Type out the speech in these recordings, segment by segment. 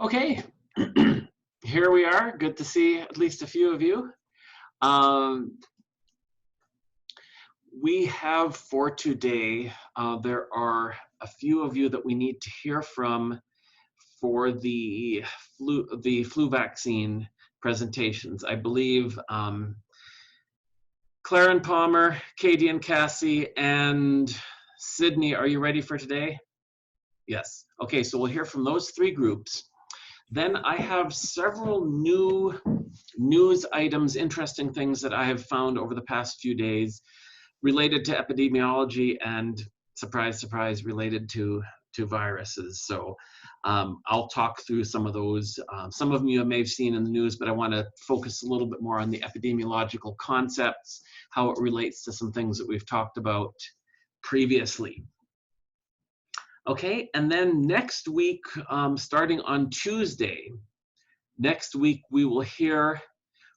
Okay, here we are. Good to see at least a few of you. Um, we have for today, there are a few of you that we need to hear from for the flu vaccine presentations. I believe Claire and Palmer, Katie and Cassie, and Sydney, are you ready for today? Yes. Okay, so we'll hear from those three groups. Then I have several new news items, interesting things that I have found over the past few days related to epidemiology and, surprise, surprise, related to viruses. So I'll talk through some of those. Some of you may have seen in the news, but I want to focus a little bit more on the epidemiological concepts, how it relates to some things that we've talked about previously. Okay, and then next week, starting on Tuesday, next week we will hear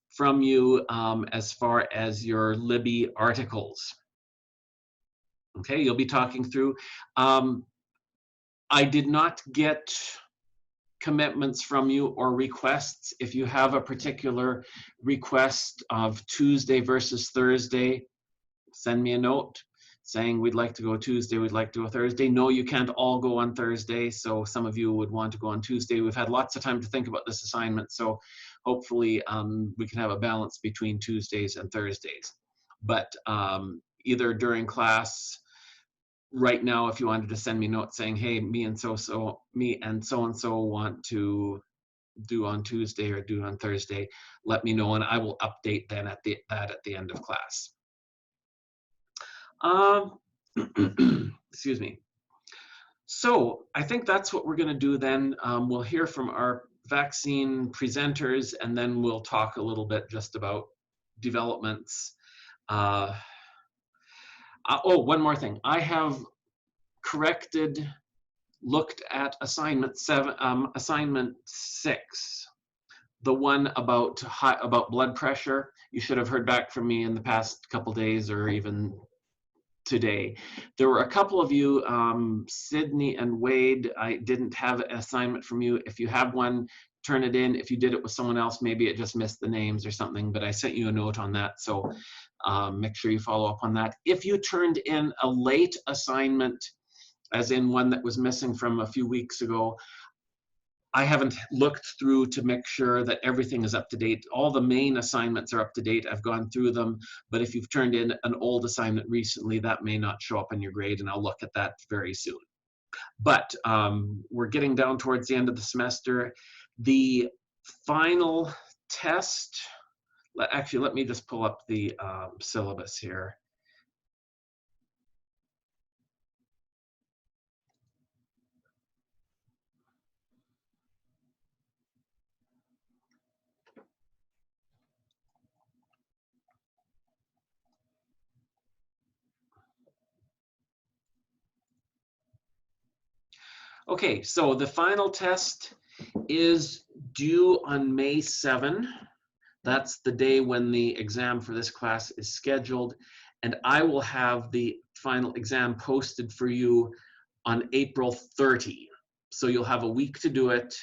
from you as far as your Libby articles. Okay, you'll be talking through. I did not get commitments from you or requests. If you have a particular request of Tuesday versus Thursday, send me a note saying we'd like to go Tuesday, we'd like to go Thursday. No, you can't all go on Thursday, so some of you would want to go on Tuesday. We've had lots of time to think about this assignment, so hopefully we can have a balance between Tuesdays and Thursdays. But either during class, right now, if you wanted to send me notes saying, hey, me and so and so want to do on Tuesday or do on Thursday, let me know and I will update then at the end of class. Excuse me. So I think that's what we're going to do then. We'll hear from our vaccine presenters and then we'll talk a little bit just about developments. Oh, one more thing. I have looked at assignment 6, the one about blood pressure. You should have heard back from me in the past couple days or even today. There were a couple of you, Sydney and Wade, I didn't have an assignment from you. If you have one, turn it in. If you did it with someone else, maybe it just missed the names or something, but I sent you a note on that, so make sure you follow up on that. If you turned in a late assignment, as in one that was missing from a few weeks ago, I haven't looked through to make sure that everything is up to date. All the main assignments are up to date. I've gone through them, but if you've turned in an old assignment recently, that may not show up in your grade, and I'll look at that very soon. But we're getting down towards the end of the semester. The final test, actually, let me just pull up the syllabus here. Okay, so the final test is due on May 7. That's the day when the exam for this class is scheduled, and I will have the final exam posted for you on April 30. So you'll have a week to do it.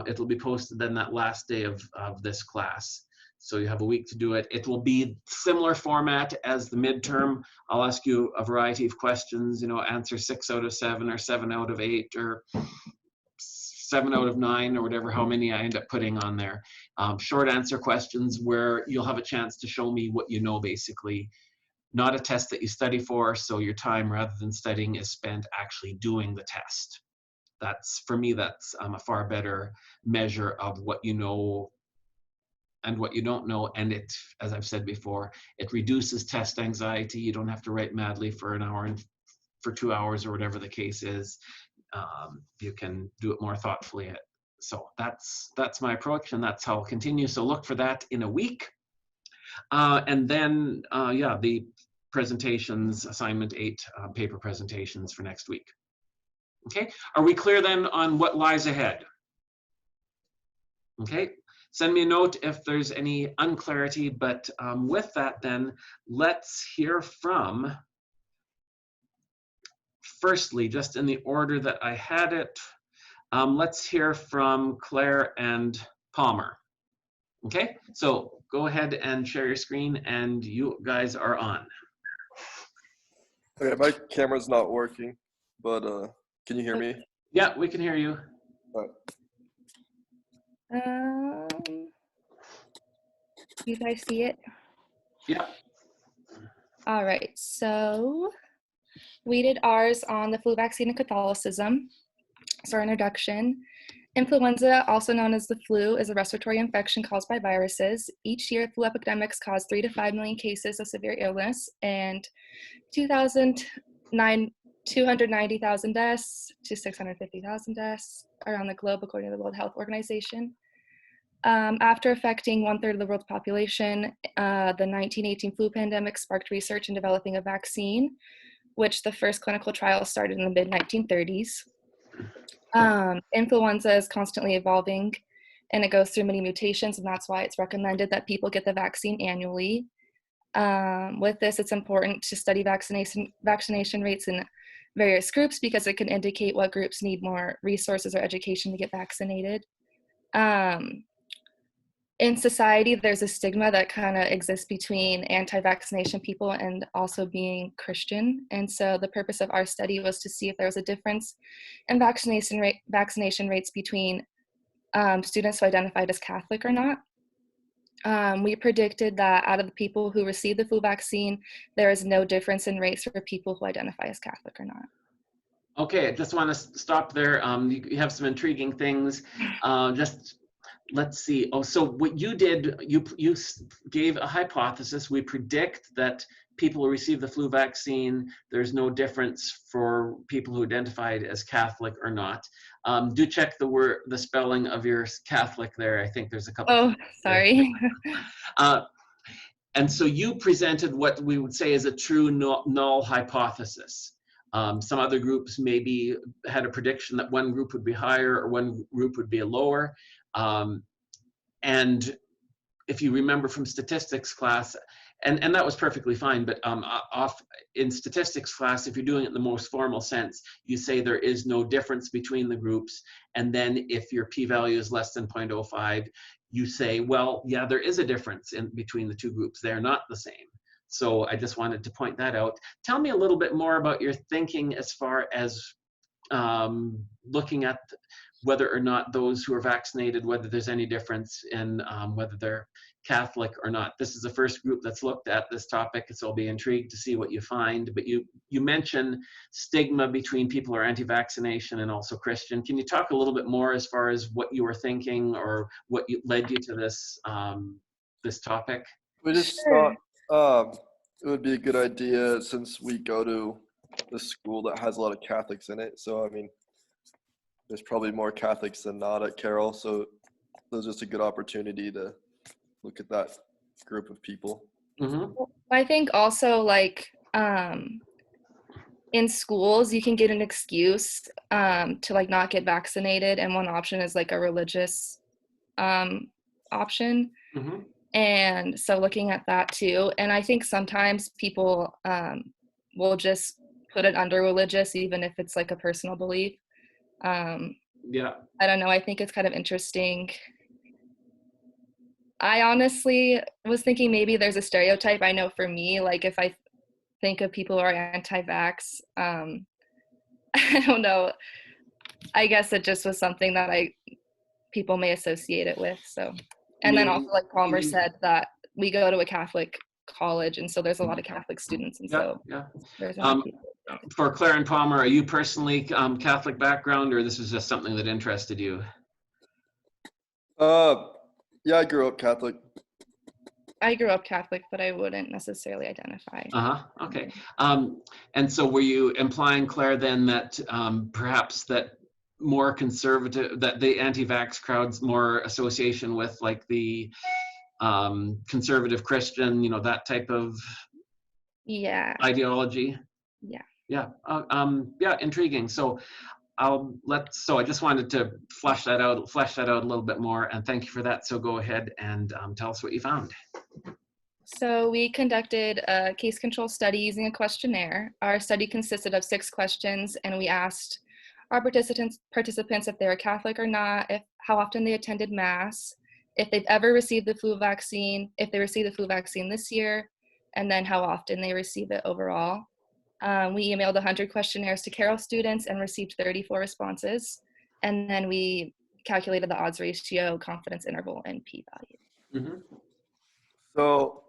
It'll be posted then that last day of this class. So you have a week to do it. It will be similar format as the midterm. I'll ask you a variety of questions, answer 6 out of 7 or 7 out of 8 or 7 out of 9 or whatever, how many I end up putting on there. Short answer questions where you'll have a chance to show me what you know, basically. Not a test that you study for, so your time rather than studying is spent actually doing the test. For me, that's a far better measure of what you know and what you don't know, and it, as I've said before, it reduces test anxiety. You don't have to write madly for an hour and for 2 hours or whatever the case is. You can do it more thoughtfully. So that's my approach, and that's how I'll continue. So look for that in a week. And then, yeah, the presentations, assignment 8 paper presentations for next week. Okay, are we clear then on what lies ahead? Okay, send me a note if there's any unclarity, but with that then, let's hear from, firstly, just in the order that I had it, Let's hear from Claire and Palmer. Okay, so go ahead and share your screen, and you guys are on. Okay, my camera's not working, but can you hear me? Yeah, we can hear you. All right. You guys see it? Yeah. All right, so we did ours on the flu vaccine and Catholicism. So our introduction. Influenza, also known as the flu, is a respiratory infection caused by viruses. Each year, flu epidemics cause 3 to 5 million cases of severe illness, and 290,000 deaths to 650,000 deaths around the globe, according to the World Health Organization. After affecting 1/3 of the world's population, the 1918 flu pandemic sparked research in developing a vaccine, which the first clinical trial started in the mid-1930s. Influenza is constantly evolving, and it goes through many mutations, and that's why it's recommended that people get the vaccine annually. With this, it's important to study vaccination rates in various groups because it can indicate what groups need more resources or education to get vaccinated. In society, there's a stigma that kind of exists between anti-vaccination people and also being Christian. And so the purpose of our study was to see if there was a difference in vaccination rates between students who identified as Catholic or not. We predicted that out of the people who received the flu vaccine, there is no difference in rates for people who identify as Catholic or not. Okay, I just want to stop there. You have some intriguing things. Just let's see. Oh, so what you did, you gave a hypothesis. We predict that people who receive the flu vaccine, there's no difference for people who identified as Catholic or not. Do check the spelling of your Catholic there. I think there's a couple. Oh, sorry. And so you presented what we would say is a true null hypothesis. Some other groups maybe had a prediction that one group would be higher or one group would be lower. And if you remember from statistics class, and that was perfectly fine, but in statistics class, if you're doing it in the most formal sense, you say there is no difference between the groups. And then if your p-value is less than 0.05, you say, well, yeah, there is a difference in between the two groups. They're not the same. So I just wanted to point that out. Tell me a little bit more about your thinking as far as looking at whether or not those who are vaccinated, whether there's any difference in whether they're Catholic or not. This is the first group that's looked at this topic, so I'll be intrigued to see what you find. But you mentioned stigma between people who are anti-vaccination and also Christian. Can you talk a little bit more as far as what you were thinking or what led you to this this topic? We just thought it would be a good idea since we go to the school that has a lot of Catholics in it. So, I mean, there's probably more Catholics than not at Carroll. So it was just a good opportunity to look at that group of people. Mm-hmm. I think also like in schools, you can get an excuse to like not get vaccinated. And one option is like a religious option. Mm-hmm. And so looking at that too. And I think sometimes people will just put it under religious, even if it's like a personal belief. Yeah. I don't know. I think it's kind of interesting. I honestly was thinking maybe there's a stereotype. I know for me, like if I think of people who are anti-vax, I don't know. I guess it just was something that people may associate it with. So, and then also like Palmer said that we go to a Catholic college, and so there's a lot of Catholic students, and so there's a lot of people. For Claire and Palmer, are you personally Catholic background, or this was just something that interested you? Yeah, I grew up Catholic. I grew up Catholic, but I wouldn't necessarily identify. Okay. And so were you implying, Claire, then that perhaps that more conservative, that the anti-vax crowd's more association with like the conservative Christian, you know, that type of ideology? Yeah, intriguing. So I just wanted to flesh that out a little bit more, and thank you for that. So go ahead and tell us what you found. So we conducted a case control study using a questionnaire. Our study consisted of 6 questions, and we asked our participants if they were Catholic or not, how often they attended Mass, if they've ever received the flu vaccine, if they received the flu vaccine this year, and then how often they received it overall. We emailed 100 questionnaires to Carroll students and received 34 responses. And then we calculated the odds ratio, confidence interval, and p-value. Mhm. So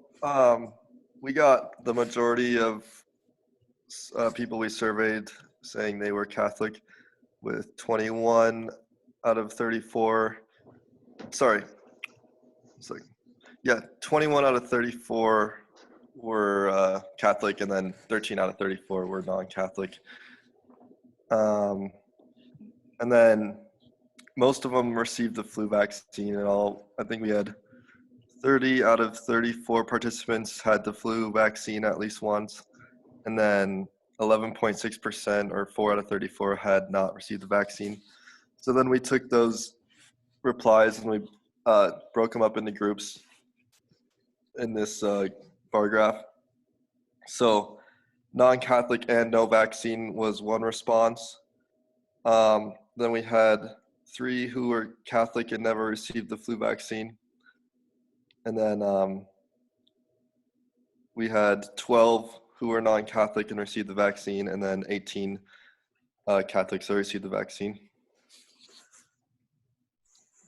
we got the majority of people we surveyed saying they were Catholic, with 21 out of 34. Sorry. It's like, yeah, 21 out of 34 were Catholic, and then 13 out of 34 were non-Catholic. And then most of them received the flu vaccine and all. I think we had 30 out of 34 participants had the flu vaccine at least once, and then 11.6%, or 4 out of 34, had not received the vaccine. So then we took those replies and we broke them up into groups in this bar graph. So non-Catholic and no vaccine was one response. Then we had 3 who were Catholic and never received the flu vaccine. And then we had 12 who were non-Catholic and received the vaccine, and then 18 Catholics that received the vaccine.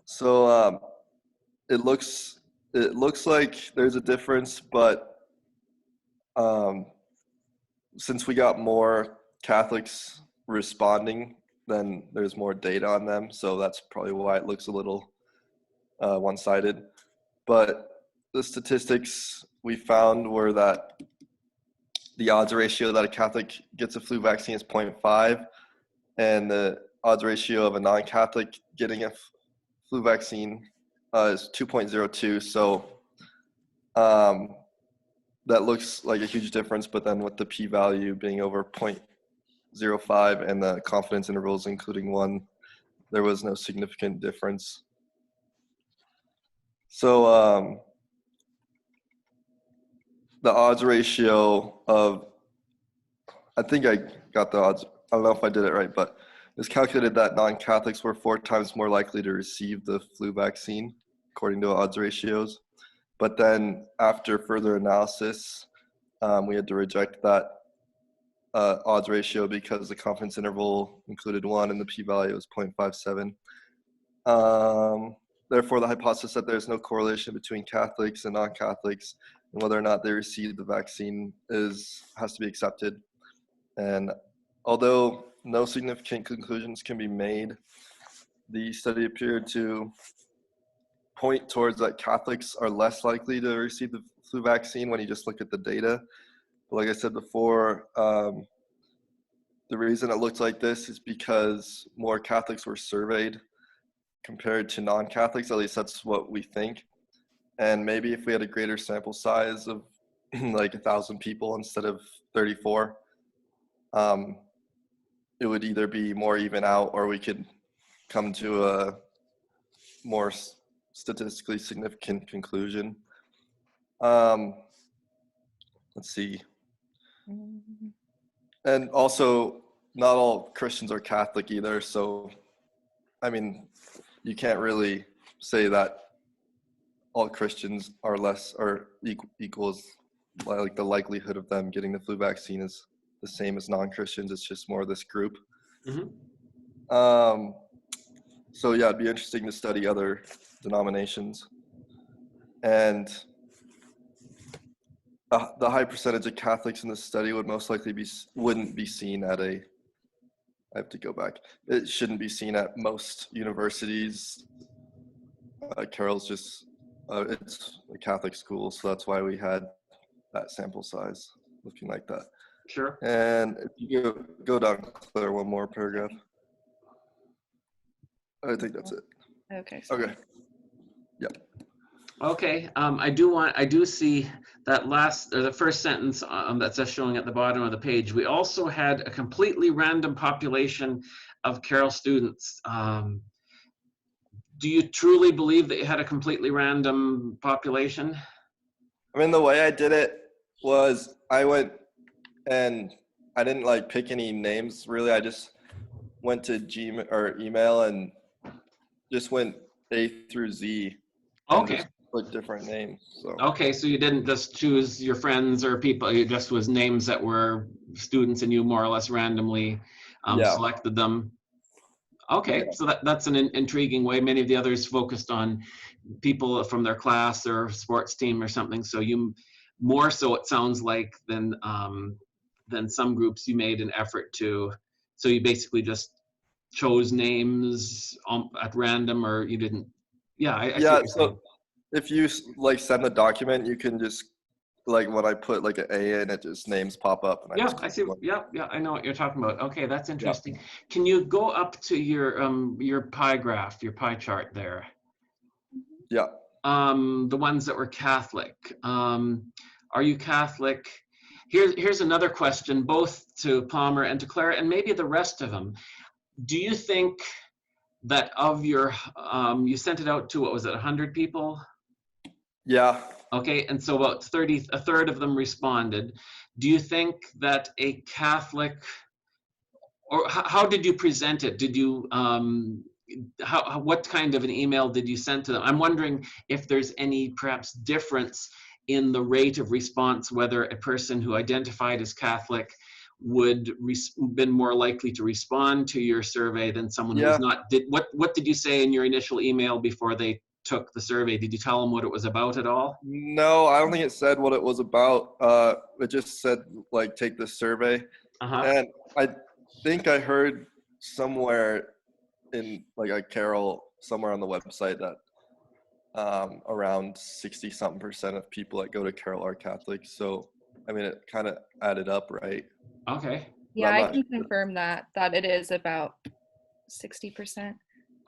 So it looks like there's a difference, but since we got more Catholics responding, then there's more data on them. So that's probably why it looks a little one-sided. But the statistics we found were that the odds ratio that a Catholic gets a flu vaccine is 0.5, and the odds ratio of a non-Catholic getting a flu vaccine is 2.02. So that looks like a huge difference, but then with the p-value being over 0.05 and the confidence intervals including 1, there was no significant difference. So the odds ratio of, I think I got the odds, I don't know if I did it right, but it's calculated that non-Catholics were 4 times more likely to receive the flu vaccine, according to odds ratios. But then after further analysis, we had to reject that odds ratio because the confidence interval included 1 and the p-value was 0.57. Therefore, the hypothesis that there's no correlation between Catholics and non-Catholics and whether or not they received the vaccine has to be accepted. And although no significant conclusions can be made, the study appeared to point towards that Catholics are less likely to receive the flu vaccine when you just look at the data. But like I said before, the reason it looked like this is because more Catholics were surveyed compared to non-Catholics. At least that's what we think. And maybe if we had a greater sample size of like 1,000 people instead of 34, it would either be more even out, or we could come to a more statistically significant conclusion. Let's see. And also, not all Christians are Catholic either. So, I mean, you can't really say that all Christians are less or equals, like the likelihood of them getting the flu vaccine is the same as non-Christians. It's just more this group. Mm-hmm. So yeah, it'd be interesting to study other denominations. And the high percentage of Catholics in this study would most likely wouldn't be seen at I have to go back. It shouldn't be seen at most universities. Carroll's just, it's a Catholic school, so that's why we had that sample size looking like that. Sure. And if you go down, Claire, one more paragraph. I think that's it. Okay. Okay. Yep. Okay, I do see that the first sentence that's showing at the bottom of the page. We also had a completely random population of Carroll students. Do you truly believe that you had a completely random population? I mean, the way I did it was I went and I didn't like pick any names really. I just went to Gmail or email and just went A through Z and Okay. just put different names. So Okay, so you didn't just choose your friends or people, it just was names that were students and you more or less randomly yeah, selected them. Okay, yeah, so that's an intriguing way. Many of the others focused on people from their class or sports team or something. So you more so it sounds like than some groups you made an effort to. So you basically just chose names at random, or you didn't. Yeah, I see yeah. what you're saying. So if you like send the document, you can just like when I put like an A in, it just names pop up, and I Yeah, just I click see. one. Yeah, yeah, I know what you're talking about. Okay, that's Yeah, interesting. Can you go up to your pie graph, your pie chart there? yeah, The ones that were Catholic. Are you Catholic? Here's another question, both to Palmer and to Clara, and maybe the rest of them. Do you think that of your, you sent it out to, what was it, 100 people? yeah. Okay, and so about a third of them responded. Do you think that a Catholic, or how did you present it? Did you, what kind of an email did you send to them? I'm wondering if there's any perhaps difference in the rate of response, whether a person who identified as Catholic would been more likely to respond to your survey than someone who was Yeah. not. What did you say in your initial email before they took the survey? Did you tell them what it was about at all? No, I don't think it said what it was about. It just said like take this survey, Uh-huh. and I think I heard somewhere in like a Carol somewhere on the website that around 60 something percent of people that go to Carol are Catholic. So I mean, it kind of added up, right? Okay. But Yeah, I'm I not can sure. confirm that it is about 60%.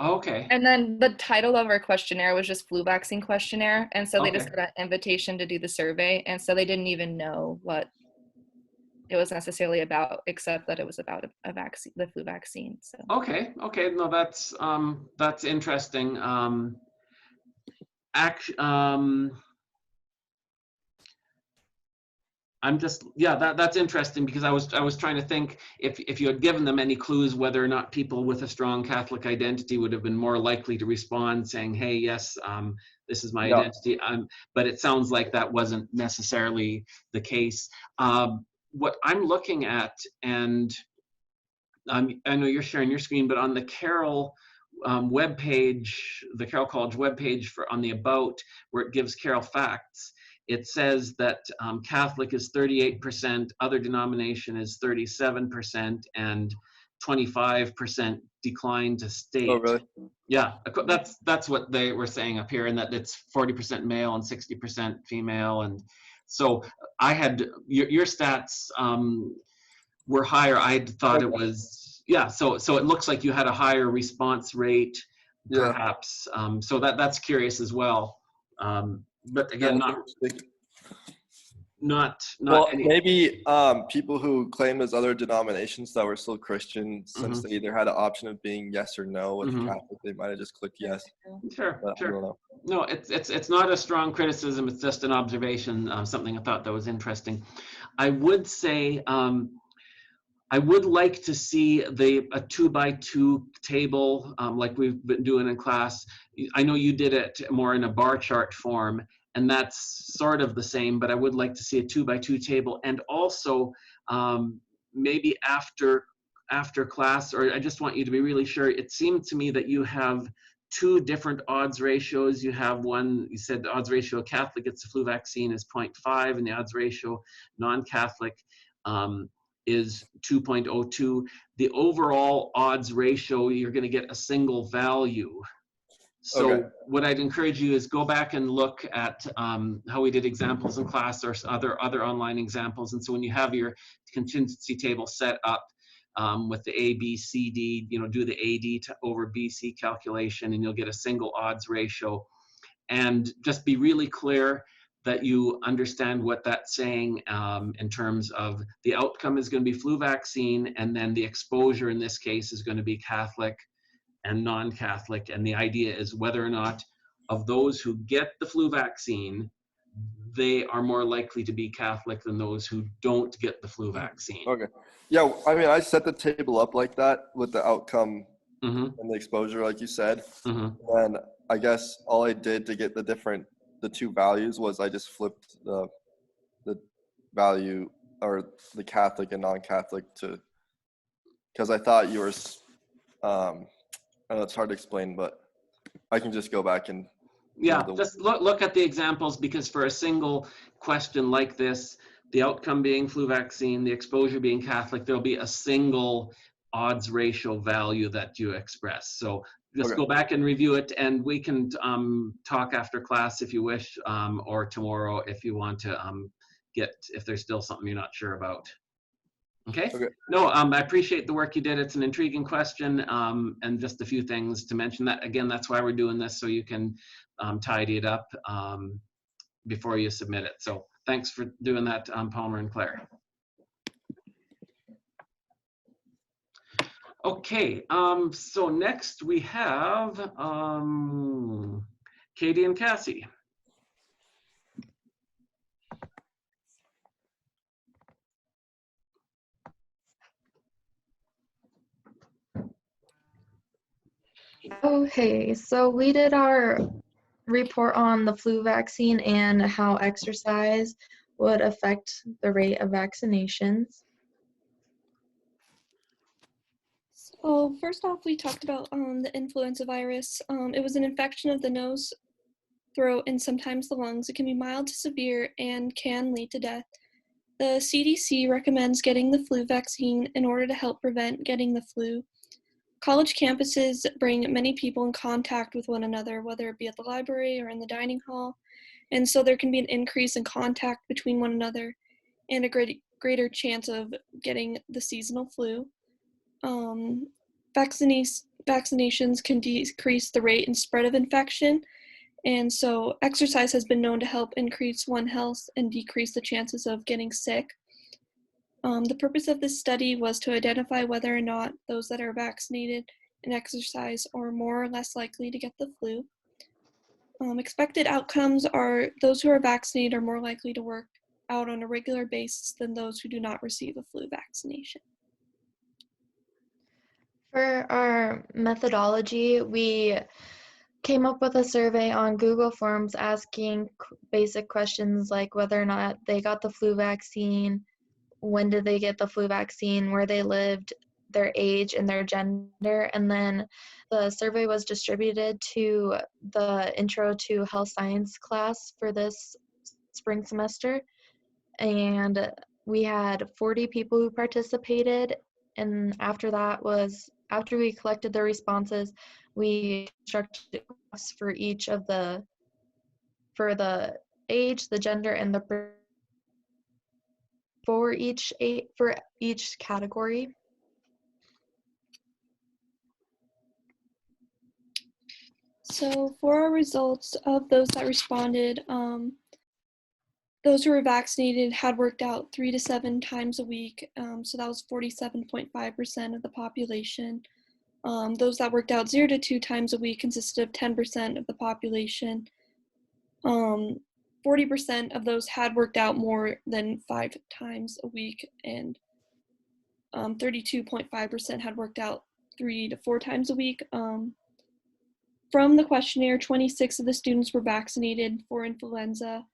Okay. And then the title of our questionnaire was just flu vaccine questionnaire. And so they Okay. just got an invitation to do the survey. And so they didn't even know what it was necessarily about, except that it was about a vaccine, the flu vaccine. So Okay. Okay. No, that's interesting. Act, I'm just, yeah, that's interesting because I was trying to think if you had given them any clues whether or not people with a strong Catholic identity would have been more likely to respond saying, hey, yes, this is my Yeah. identity. But it sounds like that wasn't necessarily the case. What I'm looking at, and I know you're sharing your screen, but on the Carroll webpage, the Carroll College webpage on the About, where it gives Carroll facts, it says that Catholic is 38%, other denomination is 37%, and 25% decline to Oh, state. really? Yeah, that's what they were saying up here, and that it's 40% male and 60% female, and so I had your stats were higher. I had thought it Okay. was, yeah. So it looks like you had a higher response rate, Yeah. perhaps. So that's curious as well. But Yeah, again, that's interesting. not Well, any. maybe people who claim as other denominations that were still Christian, since Hmm. they either had an option of being yes or no with Hmm. Catholic, they might have just clicked yes. Sure, But I don't sure. know. No, it's not a strong criticism. It's just an observation. Something I thought that was interesting. I would say. I would like to see a 2x2 table like we've been doing in class. I know you did it more in a bar chart form, and that's sort of the same, but I would like to see a 2x2 table. And also maybe after class, or I just want you to be really sure, it seemed to me that you have two different odds ratios. You have one, you said the odds ratio Catholic gets the flu vaccine is 0.5, and the odds ratio non-Catholic is 2.02. The overall odds ratio, you're going to get a single value. Okay. So what I'd encourage you is go back and look at how we did examples in class or other online examples. And so when you have your contingency table set up with the A, B, C, D, do the AD over BC calculation, and you'll get a single odds ratio. And just be really clear that you understand what that's saying in terms of the outcome is going to be flu vaccine, and then the exposure in this case is going to be Catholic and non-Catholic. And the idea is whether or not of those who get the flu vaccine, they are more likely to be Catholic than those who don't get the flu vaccine. Okay. Yeah, I mean, I set the table up like that with the outcome Mm-hmm. and the exposure, like you said. Mm-hmm. And I guess all I did to get the two values was I just flipped the value or the Catholic and non-Catholic because I thought you were, I know it's hard to explain, but I can just go back and Yeah, do the, just look at the examples, because for a single question like this, the outcome being flu vaccine, the exposure being Catholic, there'll be a single odds ratio value that you express. So just Okay. go back and review it, and we can talk after class if you wish, or tomorrow if you want to if there's still something you're not sure about. Okay? Okay. No, I appreciate the work you did. It's an intriguing question, and just a few things to mention. That again, that's why we're doing this, so you can tidy it up before you submit it. So thanks for doing that, Palmer and Claire. Okay, so next we have Katie and Cassie. Okay, so we did our report on the flu vaccine and how exercise would affect the rate of vaccinations. So first off, we talked about the influenza virus. It was an infection of the nose, throat, and sometimes the lungs. It can be mild to severe and can lead to death. The CDC recommends getting the flu vaccine in order to help prevent getting the flu. College campuses bring many people in contact with one another, whether it be at the library or in the dining hall, and so there can be an increase in contact between one another and a greater chance of getting the seasonal flu. Vaccinations can decrease the rate and spread of infection, and so exercise has been known to help increase one's health and decrease the chances of getting sick. The purpose of this study was to identify whether or not those that are vaccinated and exercise are more or less likely to get the flu. Expected outcomes are those who are vaccinated are more likely to work out on a regular basis than those who do not receive a flu vaccination. For our methodology, we came up with a survey on Google Forms asking basic questions like whether or not they got the flu vaccine, when did they get the flu vaccine, where they lived, their age, and their gender. And then the survey was distributed to the Intro to Health Science class for this spring semester. And we had 40 people who participated. And after we collected the responses, we constructed graphs for the age, the gender, and for each category. So for our results of those that responded, those who were vaccinated had worked out 3 to 7 times a week. So that was 47.5% of the population. Those that worked out 0 to 2 times a week consisted of 10% of the population. 40% of those had worked out more than 5 times a week, and 32.5% had worked out 3 to 4 times a week. From the questionnaire, 26 of the students were vaccinated for influenza.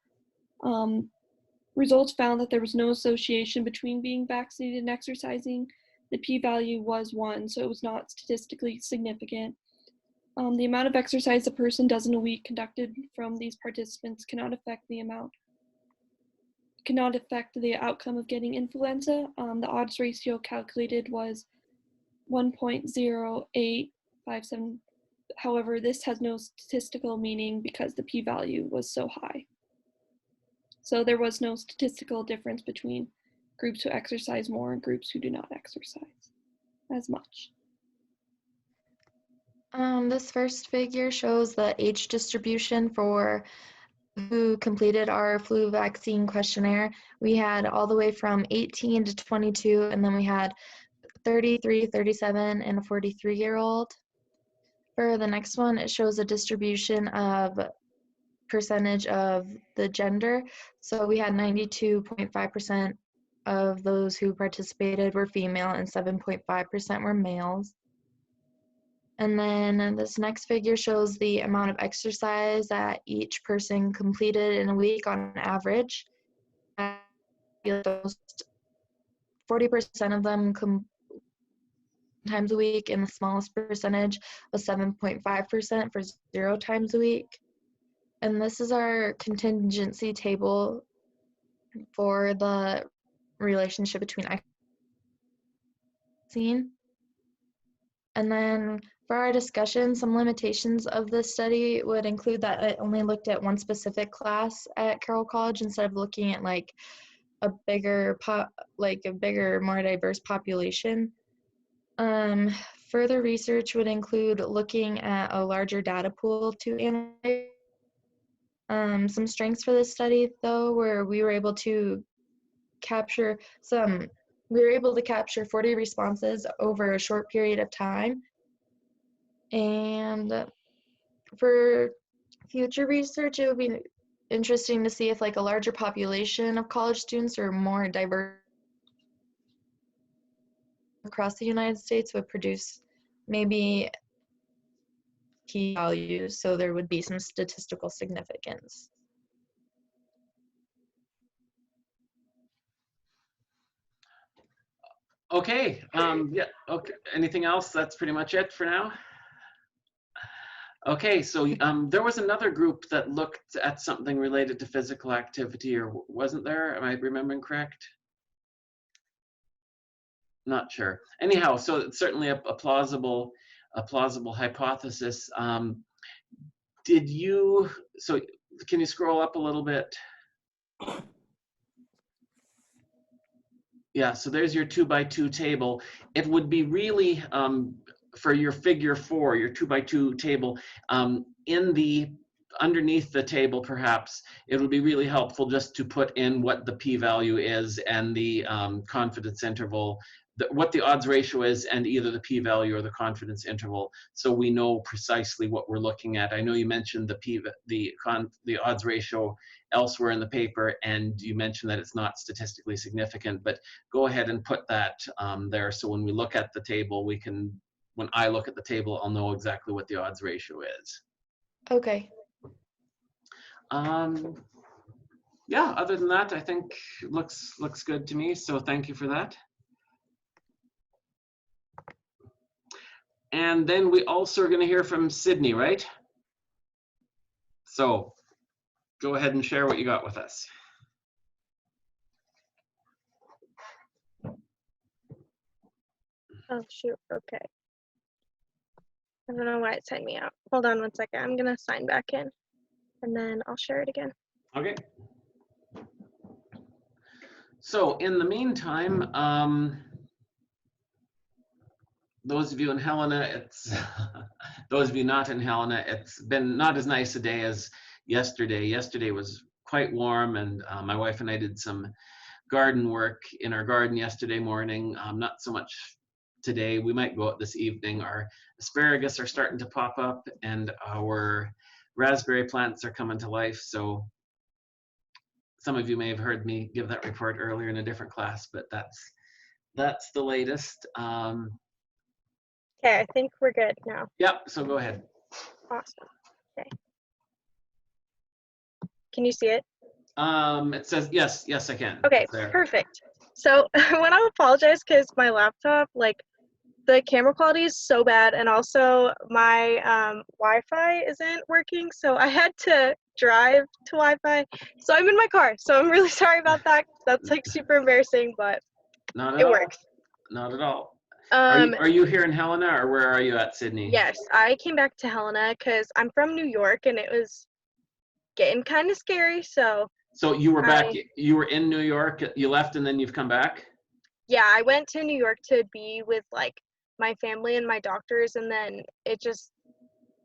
Results found that there was no association between being vaccinated and exercising. The p-value was 1, so it was not statistically significant. The amount of exercise a person does in a week conducted from these participants cannot affect the outcome of getting influenza. The odds ratio calculated was 1.0857. However, this has no statistical meaning because the p-value was so high. So there was no statistical difference between groups who exercise more and groups who do not exercise as much. This first figure shows the age distribution for who completed our flu vaccine questionnaire. We had all the way from 18 to 22, and then we had 33, 37, and a 43-year-old. For the next one, it shows a distribution of percentage of the gender. So we had 92.5% of those who participated were female and 7.5% were males. And then this next figure shows the amount of exercise that each person completed in a week on average. 40% of them times a week, and the smallest percentage was 7.5% for 0 times a week. And this is our contingency table for the relationship between vaccine. And then for our discussion, some limitations of this study would include that it only looked at one specific class at Carroll College instead of looking at like a bigger, more diverse population. Further research would include looking at a larger data pool to analyze. Some strengths for this study, though, were we were able to capture 40 responses over a short period of time. And for future research, it would be interesting to see if like a larger population of college students or more diverse across the United States would produce maybe key values, so there would be some statistical significance. Okay, yeah, okay. Anything else? That's pretty much it for now. Okay, so there was another group that looked at something related to physical activity, or wasn't there? Am I remembering correct? Not sure. Anyhow, so it's certainly a plausible hypothesis. So can you scroll up a little bit? Yeah, so there's your 2x2 table. It would be really, for your figure 4, your 2x2 table, underneath the table perhaps, it would be really helpful just to put in what the p-value is and the confidence interval, what the odds ratio is, and either the p-value or the confidence interval, so we know precisely what we're looking at. I know you mentioned the odds ratio elsewhere in the paper, and you mentioned that it's not statistically significant, but go ahead and put that there, so when we look at the table, when I look at the table, I'll know exactly what the odds ratio is. Okay. Yeah, other than that, I think it looks good to me, so thank you for that. And then we also are going to hear from Sydney, right? So go ahead and share what you got with us. Oh, shoot. Okay. I don't know why it signed me out. Hold on one second. I'm going to sign back in and then I'll share it again. Okay. So in the meantime, those of you in Helena, those of you not in Helena, it's been not as nice a day as yesterday. Yesterday was quite warm, and my wife and I did some garden work in our garden yesterday morning. Not so much today. We might go out this evening. Our asparagus are starting to pop up, and our raspberry plants are coming to life. So some of you may have heard me give that report earlier in a different class, but that's the latest. Okay, I think we're good now. Yep, so go ahead. Awesome. Okay. Can you see it? It says, yes, I can. Okay, perfect. So I want to apologize because my laptop, like, the camera quality is so bad, and also my Wi-Fi isn't working, so I had to drive to Wi-Fi. So I'm in my car, so I'm really sorry about that. That's like super embarrassing, but it works. Not at all. Are you here in Helena, or where are you at, Sydney? Yes, I came back to Helena because I'm from New York, and it was getting kind of scary, so. So you were back, you were in New York, you left and then you've come back? Yeah, I went to New York to be with like my family and my doctors, and then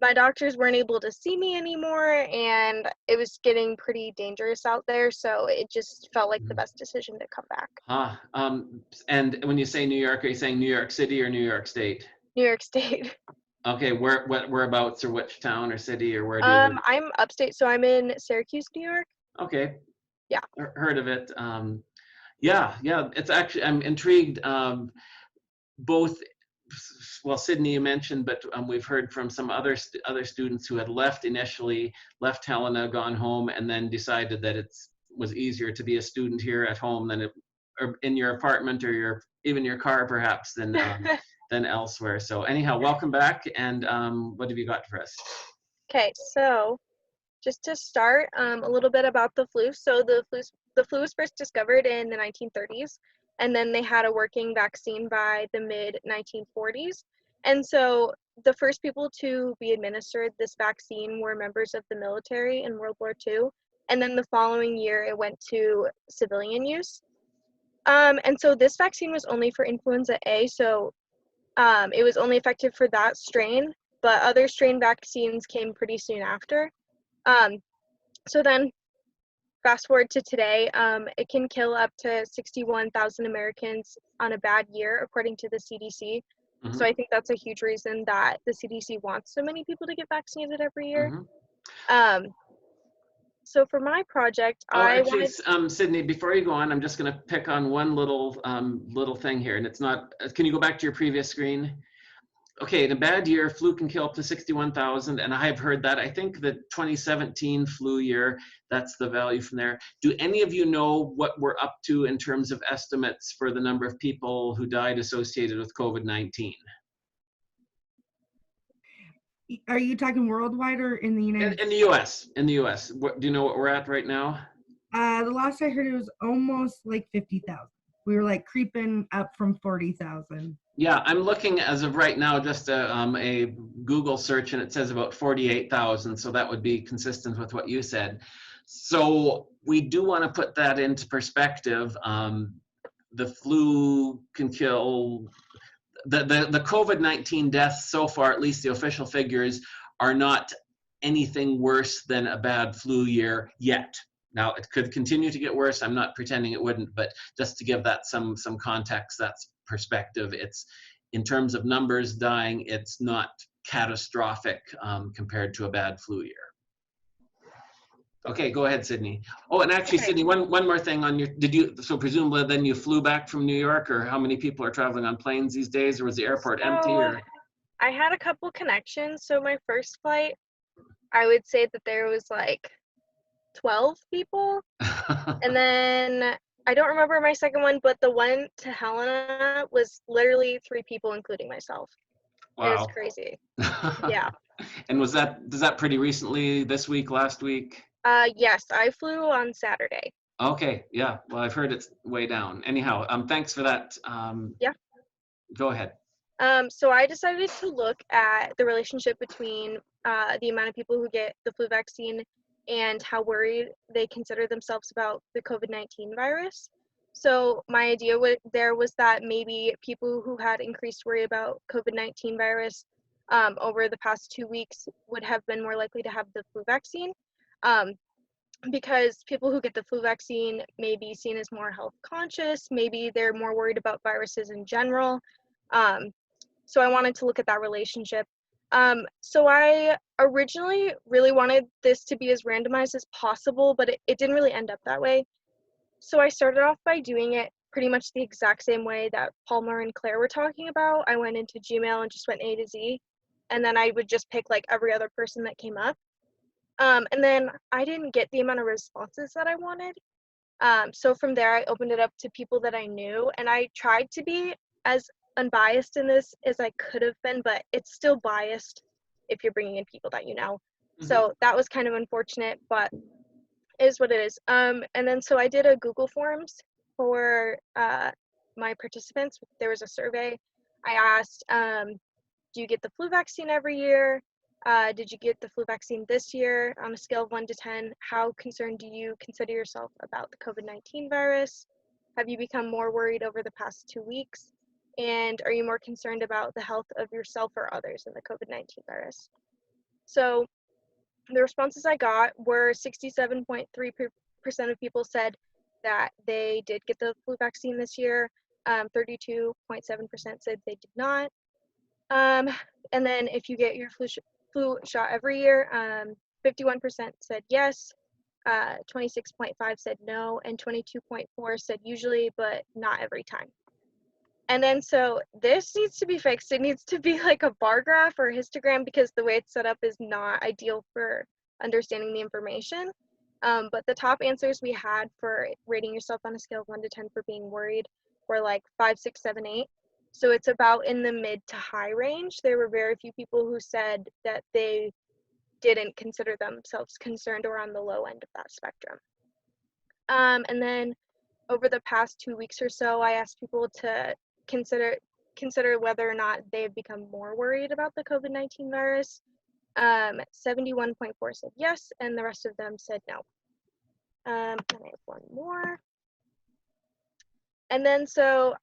my doctors weren't able to see me anymore, and it was getting pretty dangerous out there, so it just felt like the best decision to come back. And when you say New York, are you saying New York City or New York State? New York State. Okay, whereabouts or which town or city or where do you live? I'm upstate, so I'm in Syracuse, New York. Okay. Yeah. Heard of it. Yeah, it's actually, I'm intrigued. Both, well, Sydney you mentioned, but we've heard from some other students who had left initially, left Helena, gone home, and then decided that it was easier to be a student here at home than or in your apartment or even your car perhaps than elsewhere. So anyhow, welcome back, and what have you got for us? Okay, so just to start, a little bit about the flu. So the flu was first discovered in the 1930s, and then they had a working vaccine by the mid 1940s. And so the first people to be administered this vaccine were members of the military in World War II, and then the following year it went to civilian use. And so this vaccine was only for influenza A, so it was only effective for that strain, but other strain vaccines came pretty soon after. So then fast forward to today, it can kill up to 61,000 Americans on a bad year, according to the CDC. Mhm. So I think that's a huge reason that the CDC wants so many people to get vaccinated every year. Mhm. So for my project, Oh, I actually, wanted, Sydney, before you go on, I'm just going to pick on one little thing here, and it's not. Can you go back to your previous screen? Okay, in a bad year, flu can kill up to 61,000, and I've heard that. I think the 2017 flu year, that's the value from there. Do any of you know what we're up to in terms of estimates for the number of people who died associated with COVID-19? Are you talking worldwide or in the United In the US, do you know what we're at right now? The last I heard it was almost like 50,000. We were like creeping up from 40,000. Yeah, I'm looking as of right now, just a Google search, and it says about 48,000. So that would be consistent with what you said. So we do want to put that into perspective. The flu can kill, the COVID-19 deaths so far, at least the official figures, are not anything worse than a bad flu year yet. Now, it could continue to get worse. I'm not pretending it wouldn't, but just to give that some context, that's perspective. It's, in terms of numbers dying, it's not catastrophic compared to a bad flu year. Okay, go ahead, Sydney. Oh, and actually, Okay. Sydney, one more thing on your, so presumably then you flew back from New York, or how many people are traveling on planes these days, or was the airport empty, so or? I had a couple connections. So my first flight, I would say that there was like 12 people. And then I don't remember my second one, but the one to Helena was literally 3 people, including myself. It was Wow. crazy. Yeah. And does that pretty recently, this week, last week? Yes, I flew on Saturday. Okay, yeah. Well, I've heard it's way down. Anyhow, thanks for that. Yeah. Go ahead. So I decided to look at the relationship between the amount of people who get the flu vaccine and how worried they consider themselves about the COVID-19 virus. So my idea there was that maybe people who had increased worry about COVID-19 virus over the past 2 weeks would have been more likely to have the flu vaccine. Because people who get the flu vaccine may be seen as more health conscious, maybe they're more worried about viruses in general. So I wanted to look at that relationship. So I originally really wanted this to be as randomized as possible, but it didn't really end up that way. So I started off by doing it pretty much the exact same way that Palmer and Claire were talking about. I went into Gmail and just went A to Z, and then I would just pick like every other person that came up. And then I didn't get the amount of responses that I wanted. So from there, I opened it up to people that I knew, and I tried to be as unbiased in this as I could have been, but it's still biased if you're bringing in people that you know. So that was kind of unfortunate, but it is what it is. And then so I did a Google Forms for my participants. There was a survey. I asked, do you get the flu vaccine every year? Did you get the flu vaccine this year? On a scale of 1 to 10, how concerned do you consider yourself about the COVID-19 virus? Have you become more worried over the past 2 weeks? And are you more concerned about the health of yourself or others in the COVID-19 virus? So the responses I got were 67.3% of people said that they did get the flu vaccine this year. 32.7% said they did not. And then if you get your flu shot every year, 51% said yes, 26.5 said no, and 22.4 said usually, but not every time. And then so this needs to be fixed. It needs to be like a bar graph or a histogram because the way it's set up is not ideal for understanding the information. But the top answers we had for rating yourself on a scale of 1 to 10 for being worried were like 5, 6, 7, 8. So it's about in the mid to high range. There were very few people who said that they didn't consider themselves concerned or on the low end of that spectrum. And then over the past 2 weeks or so, I asked people to consider whether or not they have become more worried about the COVID-19 virus. 71.4 said yes, and the rest of them said no. And I have one more. And then so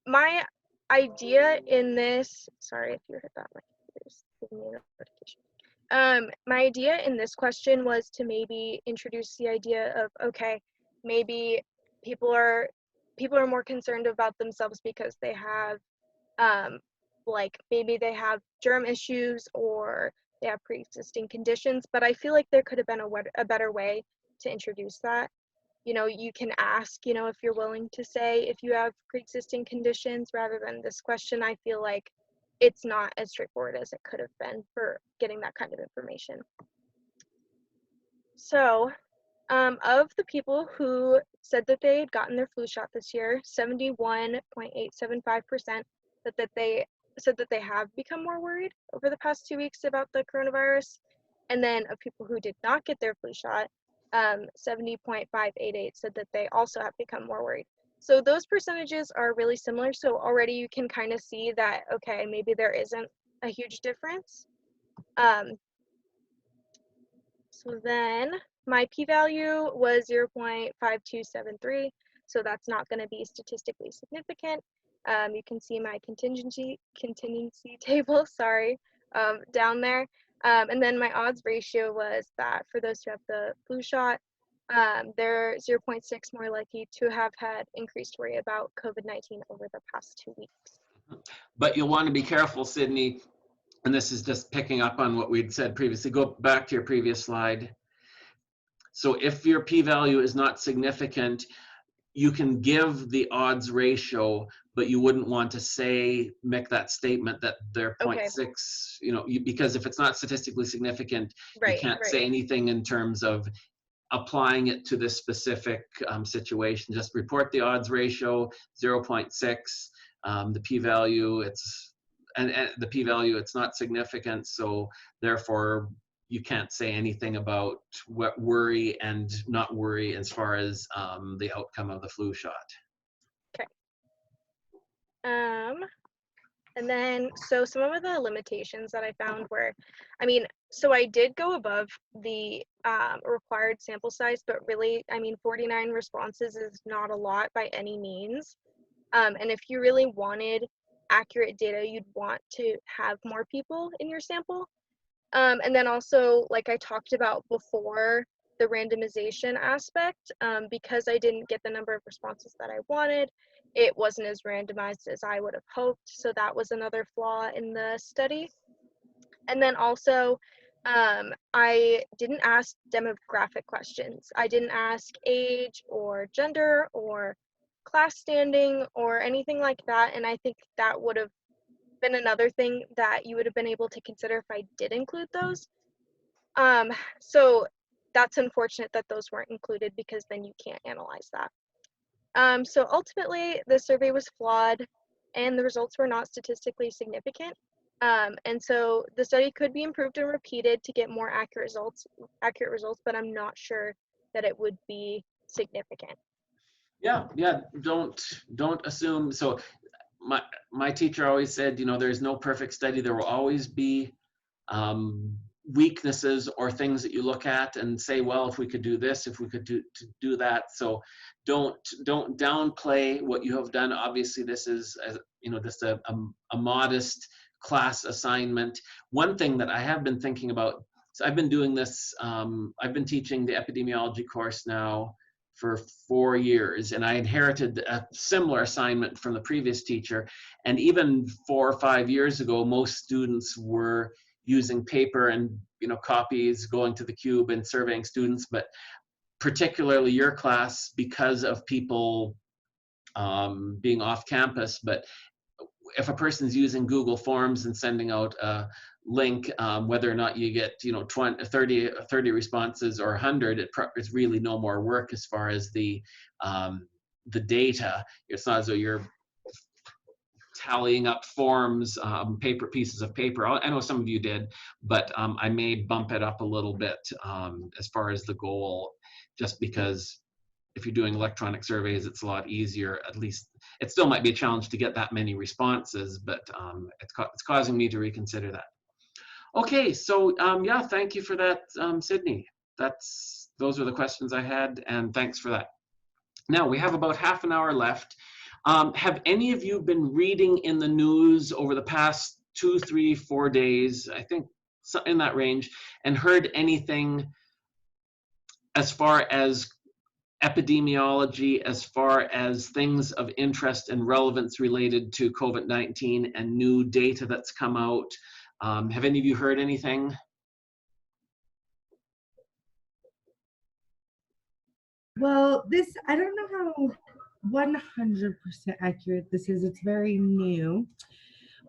my idea in this, sorry if you heard that, my computer's giving me a notification. My idea in this question was to maybe introduce the idea of, okay, maybe people are more concerned about themselves because they have like maybe they have germ issues or they have pre-existing conditions, but I feel like there could have been a better way to introduce that. You know, you can ask, you know, if you're willing to say if you have pre-existing conditions rather than this question. I feel like it's not as straightforward as it could have been for getting that kind of information. So of the people who said that they had gotten their flu shot this year, 71.875% said that they have become more worried over the past 2 weeks about the coronavirus. And then of people who did not get their flu shot, 70.588 said that they also have become more worried. So those percentages are really similar. So already you can kind of see that, okay, maybe there isn't a huge difference. So then my p-value was 0.5273, so that's not going to be statistically significant. You can see my contingency table, sorry, down there. And then my odds ratio was that for those who have the flu shot, they're 0.6 more likely to have had increased worry about COVID-19 over the past 2 weeks. But you'll want to be careful, Sydney, and this is just picking up on what we'd said previously. Go back to your previous slide. So if your p-value is not significant, you can give the odds ratio, but you wouldn't want to make that statement that they're 0.6, you know, because if it's not statistically significant, you can't say anything in terms of applying it to this specific situation. Just report the odds ratio, 0.6, the p-value, and the p-value, it's not significant, so therefore you can't say anything about what worry and not worry as far as the outcome of the flu shot. Okay. And then, so some of the limitations that I found were, I mean, so I did go above the required sample size, but really, I mean, 49 responses is not a lot by any means. And if you really wanted accurate data, you'd want to have more people in your sample. And then also, like I talked about before, the randomization aspect, because I didn't get the number of responses that I wanted, it wasn't as randomized as I would have hoped. So that was another flaw in the study. And then also, I didn't ask demographic questions. I didn't ask age or gender or class standing or anything like that. And I think that would have been another thing that you would have been able to consider if I did include those. So that's unfortunate that those weren't included because then you can't analyze that. So ultimately, the survey was flawed and the results were not statistically significant. And so the study could be improved and repeated to get more accurate results, but I'm not sure that it would be significant. Yeah, don't assume. So my teacher always said, you know, there's no perfect study. There will always be weaknesses or things that you look at and say, well, if we could do this, if we could do that. So don't downplay what you have done. Obviously, this is, you know, just a modest class assignment. One thing that I have been thinking about, so I've been doing this, I've been teaching the epidemiology course now for 4 years, and I inherited a similar assignment from the previous teacher. And even 4 or 5 years ago, most students were using paper and copies, going to the cube and surveying students. But particularly your class, because of people being off campus. But if a person's using Google Forms and sending out a link, whether or not you get 20, 30 responses or 100, it's really no more work as far as the data. It's not as though you're tallying up forms, pieces of paper. I know some of you did, but I may bump it up a little bit as far as the goal, just because if you're doing electronic surveys, it's a lot easier. At least it still might be a challenge to get that many responses, but it's causing me to reconsider that. Okay, so yeah, thank you for that, Sydney. Those are the questions I had, and thanks for that. Now we have about half an hour left. Have any of you been reading in the news over the past 2, 3, 4 days, I think in that range, and heard anything as far as epidemiology, as far as things of interest and relevance related to COVID-19 and new data that's come out? Have any of you heard anything? Well, I don't know how 100% accurate this is. It's very new,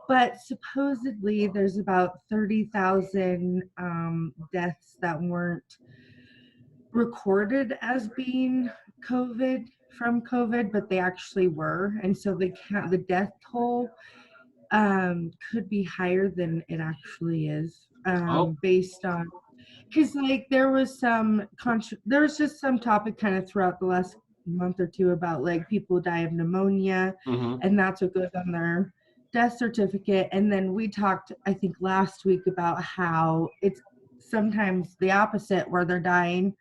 but supposedly there's about 30,000 deaths that weren't recorded as being from COVID, but they actually were, and so the death toll could be higher than it actually is, based on, because like there was just some topic kind of throughout the last month or two about like people die of pneumonia, and that's what goes on their death certificate. And then we talked, I think last week, about how it's sometimes the opposite, where they're dying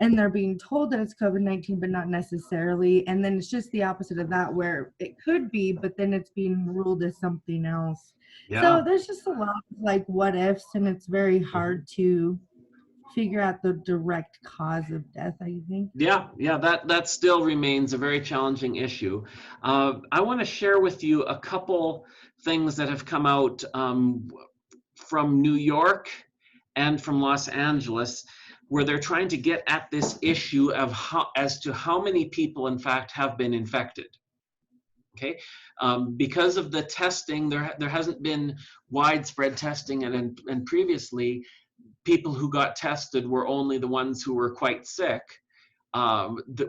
and they're being told that it's COVID-19, but not necessarily. And then it's just the opposite of that, where it could be, but then it's being ruled as something else. Yeah. So there's just a lot of like what ifs, and it's very hard to figure out the direct cause of death, I think. Yeah, that still remains a very challenging issue. I want to share with you a couple things that have come out from New York and from Los Angeles, where they're trying to get at this issue of as to how many people in fact have been infected. Okay, because of the testing, there hasn't been widespread testing, and previously people who got tested were only the ones who were quite sick.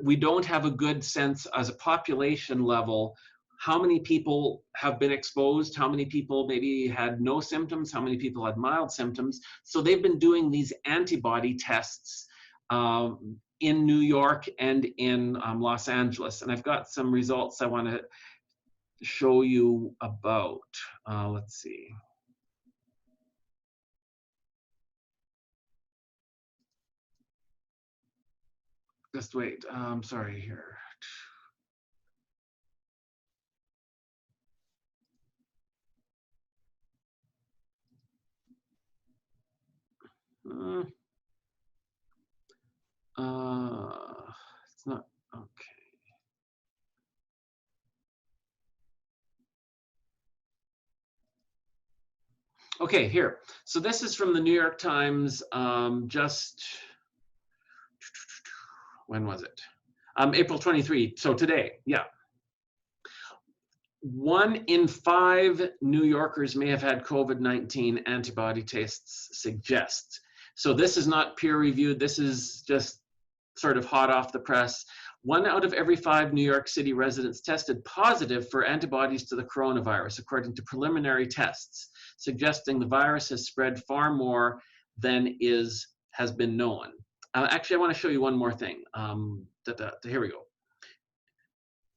We don't have a good sense as a population level how many people have been exposed, how many people maybe had no symptoms, how many people had mild symptoms. So they've been doing these antibody tests in New York and in Los Angeles. And I've got some results I want to show you about. Let's see. Just wait, I'm sorry here. It's not, okay. Okay, here. So this is from the New York Times, just, when was it? April 23, so today, yeah. 1 in 5 New Yorkers may have had COVID-19, antibody tests suggest. So this is not peer reviewed, this is just sort of hot off the press. 1 out of every 5 New York City residents tested positive for antibodies to the coronavirus, according to preliminary tests, suggesting the virus has spread far more than has been known. Actually, I want to show you one more thing. Here we go.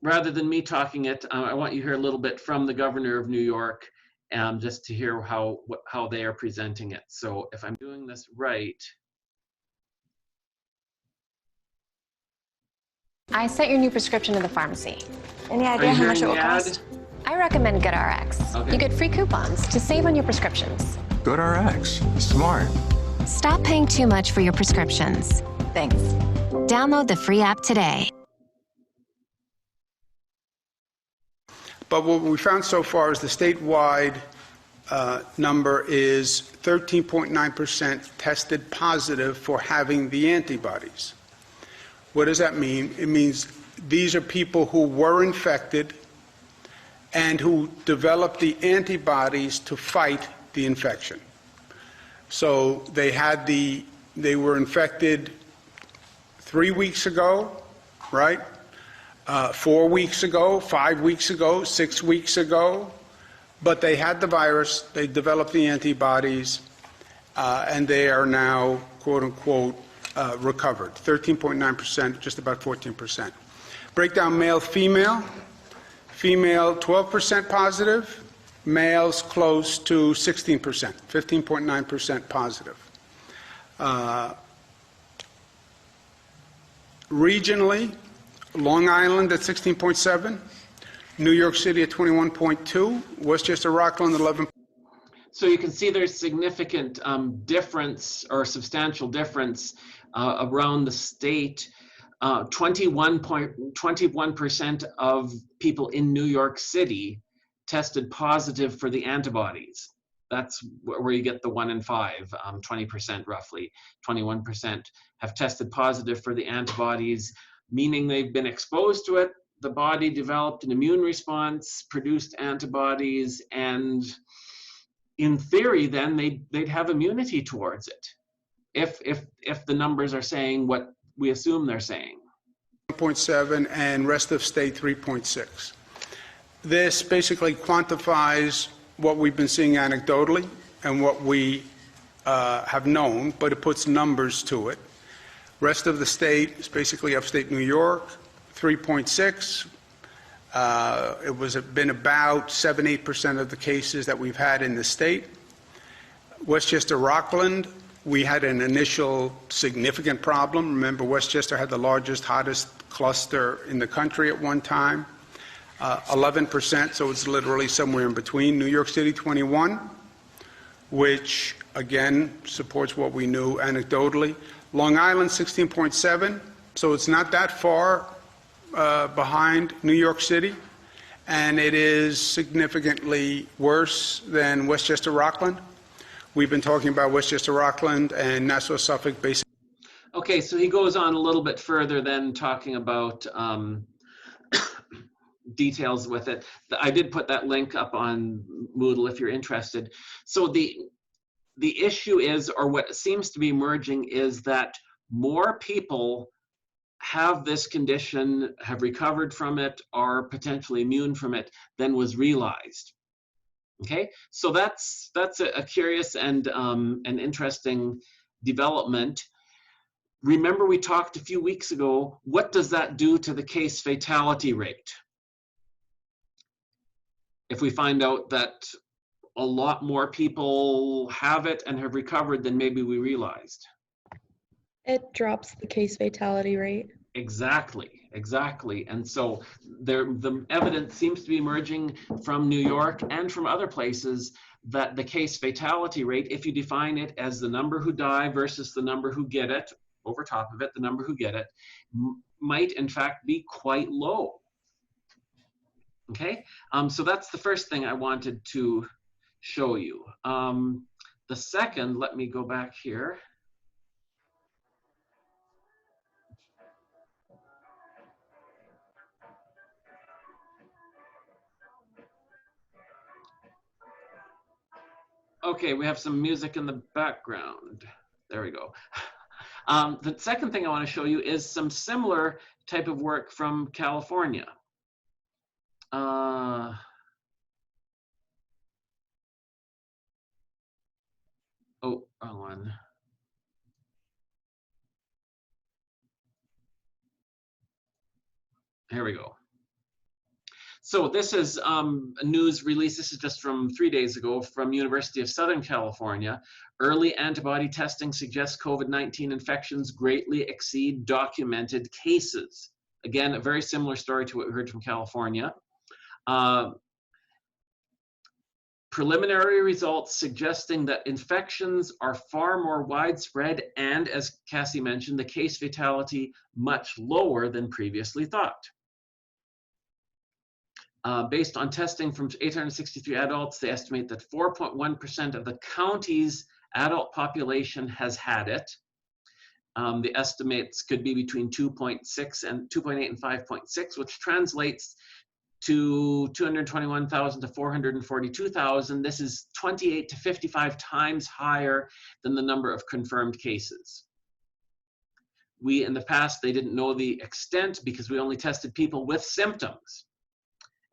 Rather than me talking it, I want you to hear a little bit from the governor of New York, just to hear how they are presenting it. So if I'm doing this right. I sent your new prescription to the pharmacy. Any idea how much it will cost? I recommend GoodRx. Okay. You get free coupons to save on your prescriptions. GoodRx. Smart. Stop paying too much for your prescriptions. things. Download the free app today. But what we found so far is the statewide number is 13.9% tested positive for having the antibodies. What does that mean? It means these are people who were infected and who developed the antibodies to fight the infection. So they were infected 3 weeks ago, right? 4 weeks ago, 5 weeks ago, 6 weeks ago, but they had the virus, they developed the antibodies, and they are now, quote unquote, recovered. 13.9%, just about 14%. Breakdown male, female. Female 12% positive, males close to 16%, 15.9% positive. Regionally, Long Island at 16.7, New York City at 21.2, Westchester Rockland 11. So you can see there's significant difference or substantial difference around the state. 21% of people in New York City tested positive for the antibodies. That's where you get the 1 in 5, 20% roughly. 21% have tested positive for the antibodies, meaning they've been exposed to it. The body developed an immune response, produced antibodies, and in theory, then they'd have immunity towards it, if the numbers are saying what we assume they're saying. 1.7 and rest of state 3.6. This basically quantifies what we've been seeing anecdotally and what we have known, but it puts numbers to it. Rest of the state is basically upstate New York, 3.6. It was been about 7-8% of the cases that we've had in the state. Westchester Rockland, we had an initial significant problem. Remember, Westchester had the largest, hottest cluster in the country at one time. 11%, so it's literally somewhere in between. New York City, 21, which again supports what we knew anecdotally. Long Island, 16.7, so it's not that far behind New York City, and it is significantly worse than Westchester Rockland. We've been talking about Westchester Rockland and Nassau Suffolk basically. Okay, so he goes on a little bit further then talking about details with it. I did put that link up on Moodle if you're interested. So the issue is, or what seems to be emerging, is that more people have this condition, have recovered from it, are potentially immune from it than was realized. Okay, so that's a curious and an interesting development. Remember, we talked a few weeks ago, what does that do to the case fatality rate? If we find out that a lot more people have it and have recovered than maybe we realized. It drops the case fatality rate. Exactly. And so the evidence seems to be emerging from New York and from other places that the case fatality rate, if you define it as the number who die versus the number who get it, over top of it, the number who get it, might in fact be quite low. Okay, so that's the first thing I wanted to show you. The second, let me go back here. Okay, we have some music in the background. There we go. The second thing I want to show you is some similar type of work from California. Oh, wrong one. Here we go. So this is a news release. This is just from 3 days ago from University of Southern California. Early antibody testing suggests COVID-19 infections greatly exceed documented cases. Again, a very similar story to what we heard from California. preliminary results suggesting that infections are far more widespread and, as Cassie mentioned, the case fatality much lower than previously thought. Based on testing from 863 adults, they estimate that 4.1% of the county's adult population has had it. The estimates could be between 2.6 and 2.8 and 5.6, which translates to 221,000 to 442,000. This is 28 to 55 times higher than the number of confirmed cases. In the past, they didn't know the extent because we only tested people with symptoms.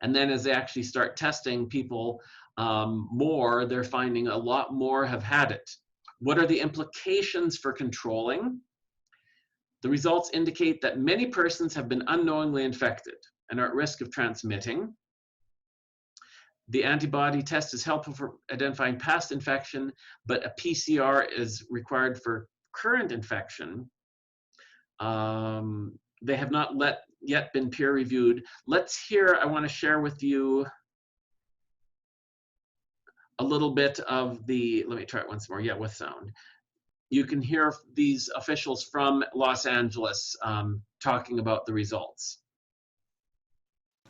And then as they actually start testing people more, they're finding a lot more have had it. What are the implications for controlling? The results indicate that many persons have been unknowingly infected and are at risk of transmitting. The antibody test is helpful for identifying past infection, but a PCR is required for current infection. They have not yet been peer reviewed. I want to share with you a little bit of let me try it once more, with sound. You can hear these officials from Los Angeles talking about the results.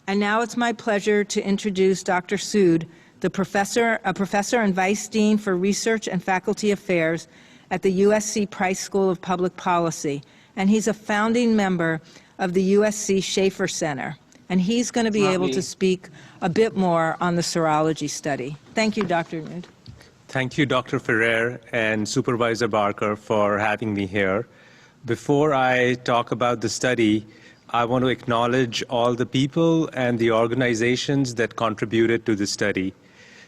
And now it's my pleasure to introduce Dr. Sood, a professor and vice dean for research and faculty affairs at the USC Price School of Public Policy. And he's a founding member of the USC Schaefer Center. And he's going to be able to speak a bit more on the serology study. Thank you, Dr. Nood. Thank you, Dr. Ferrer and Supervisor Barker, for having me here. Before I talk about the study, I want to acknowledge all the people and the organizations that contributed to the study.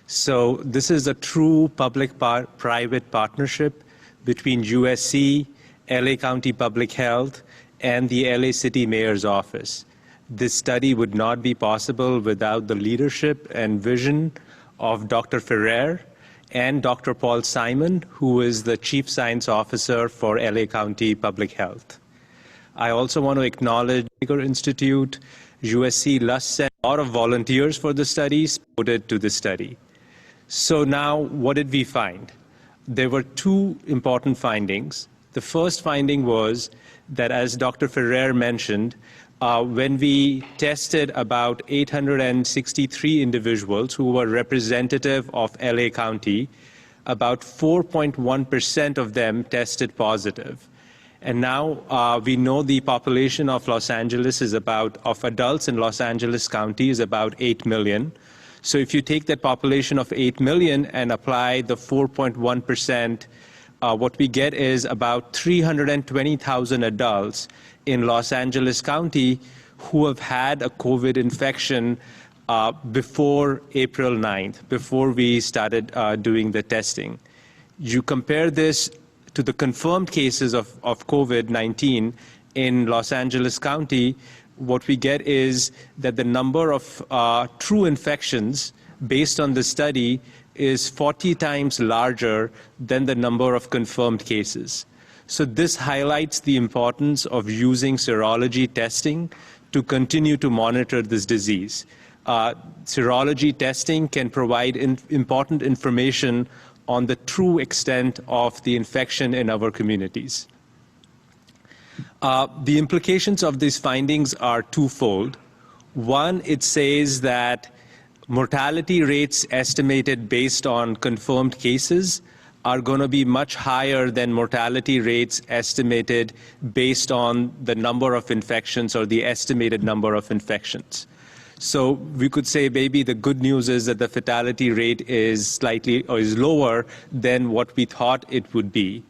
So this is a true public-private partnership between USC, LA County Public Health, and the LA City Mayor's Office. This study would not be possible without the leadership and vision of Dr. Ferrer and Dr. Paul Simon, who is the Chief Science Officer for LA County Public Health. I also want to acknowledge Baker Institute, USC Lusk Center, a lot of volunteers for the study supported to the study. So now, what did we find? There were two important findings. The first finding was that, as Dr. Ferrer mentioned, when we tested about 863 individuals who were representative of LA County, about 4.1% of them tested positive. And now we know the population of Los Angeles of adults in Los Angeles County is about 8 million. So if you take that population of 8 million and apply the 4.1%, what we get is about 320,000 adults in Los Angeles County who have had a COVID infection before April 9th, before we started doing the testing. You compare this to the confirmed cases of COVID-19 in Los Angeles County, what we get is that the number of true infections based on the study is 40 times larger than the number of confirmed cases. So this highlights the importance of using serology testing to continue to monitor this disease. Serology testing can provide important information on the true extent of the infection in our communities. The implications of these findings are twofold. One, it says that mortality rates estimated based on confirmed cases are going to be much higher than mortality rates estimated based on the number of infections or the estimated number of infections. So we could say maybe the good news is that the fatality rate is lower than what we thought it would be.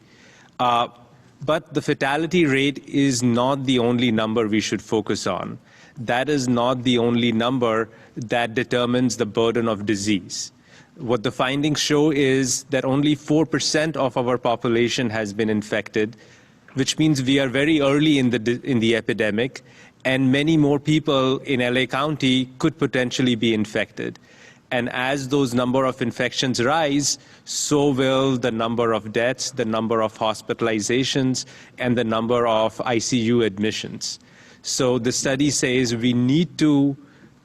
But the fatality rate is not the only number we should focus on. That is not the only number that determines the burden of disease. What the findings show is that only 4% of our population has been infected, which means we are very early in the epidemic, and many more people in LA County could potentially be infected. And as those number of infections rise, so will the number of deaths, the number of hospitalizations, and the number of ICU admissions. So the study says we need to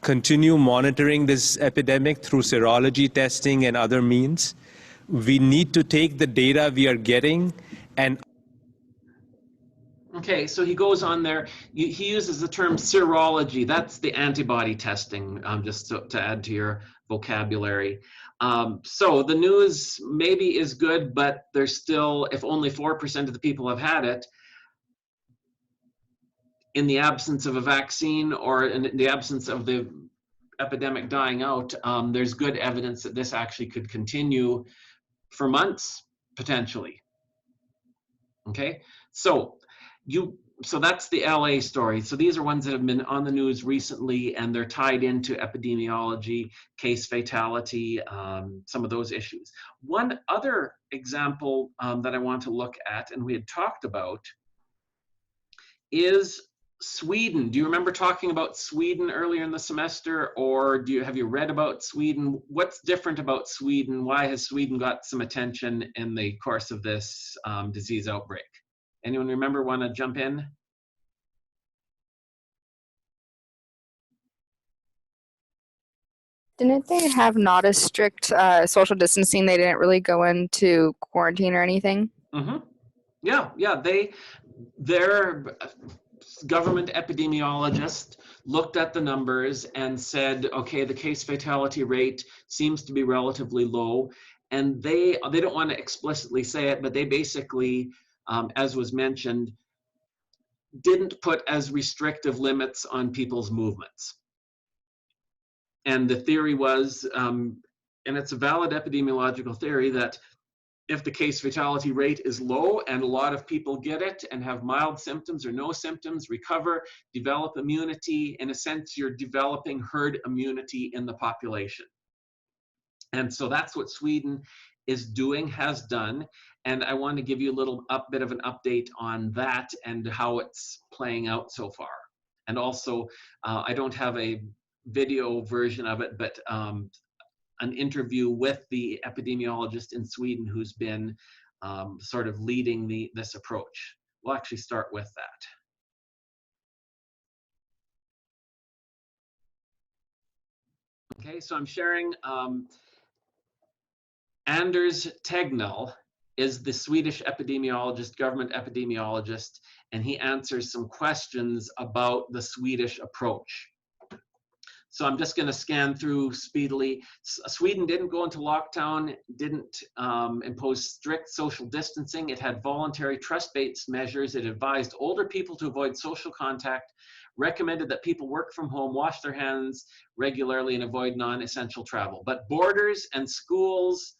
continue monitoring this epidemic through serology testing and other means. We need to take the data we are getting and Okay, so he goes on there. He uses the term serology. That's the antibody testing, just to add to your vocabulary. So the news maybe is good, but there's still, if only 4% of the people have had it, in the absence of a vaccine or in the absence of the epidemic dying out, there's good evidence that this actually could continue for months, potentially. Okay, so that's the LA story. So these are ones that have been on the news recently, and they're tied into epidemiology, case fatality, some of those issues. One other example that I want to look at, and we had talked about, is Sweden. Do you remember talking about Sweden earlier in the semester, or have you read about Sweden? What's different about Sweden? Why has Sweden got some attention in the course of this disease outbreak? Anyone remember, want to jump in? Didn't they have not as strict social distancing? They didn't really go into quarantine or anything? Mm-hmm. Yeah. Their government epidemiologist looked at the numbers and said, okay, the case fatality rate seems to be relatively low. And they don't want to explicitly say it, but they basically, as was mentioned, didn't put as restrictive limits on people's movements. And the theory was, and it's a valid epidemiological theory, that if the case fatality rate is low and a lot of people get it and have mild symptoms or no symptoms, recover, develop immunity, in a sense, you're developing herd immunity in the population. And so that's what Sweden is doing, has done. And I want to give you a little bit of an update on that and how it's playing out so far. And also, I don't have a video version of it, but an interview with the epidemiologist in Sweden who's been sort of leading this approach. We'll actually start with that. Okay, so I'm sharing. Anders Tegnell is the Swedish epidemiologist, government epidemiologist, and he answers some questions about the Swedish approach. So I'm just going to scan through speedily. Sweden didn't go into lockdown, didn't impose strict social distancing. It had voluntary trust-based measures. It advised older people to avoid social contact, recommended that people work from home, wash their hands regularly, and avoid non-essential travel. But borders and schools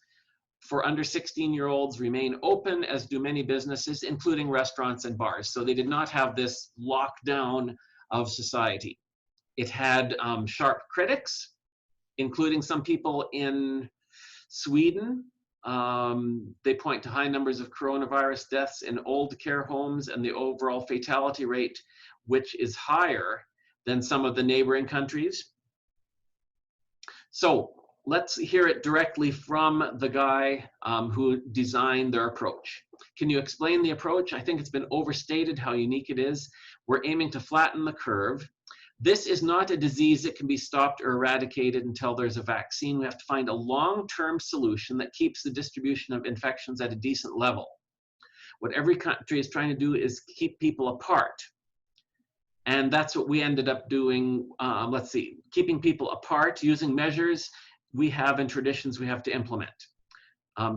for under 16-year-olds remain open, as do many businesses, including restaurants and bars. So they did not have this lockdown of society. It had sharp critics, including some people in Sweden. They point to high numbers of coronavirus deaths in old care homes and the overall fatality rate, which is higher than some of the neighboring countries. So let's hear it directly from the guy who designed their approach. Can you explain the approach? I think it's been overstated how unique it is. We're aiming to flatten the curve. This is not a disease that can be stopped or eradicated until there's a vaccine. We have to find a long-term solution that keeps the distribution of infections at a decent level. What every country is trying to do is keep people apart. And that's what we ended up doing, keeping people apart using measures we have and traditions we have to implement.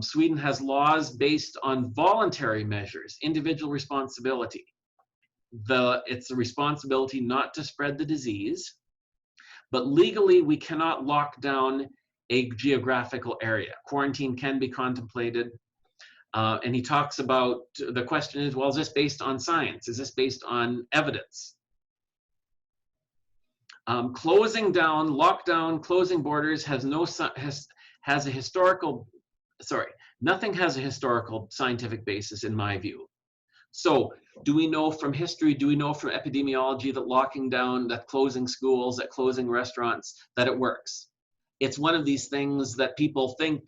Sweden has laws based on voluntary measures, individual responsibility. It's a responsibility not to spread the disease, but legally we cannot lock down a geographical area. Quarantine can be contemplated. And he talks about, the question is, well, is this based on science? Is this based on evidence? Closing down, lockdown, closing borders nothing has a historical scientific basis in my view. So do we know from history, do we know from epidemiology that locking down, that closing schools, that closing restaurants, that it works? It's one of these things that people think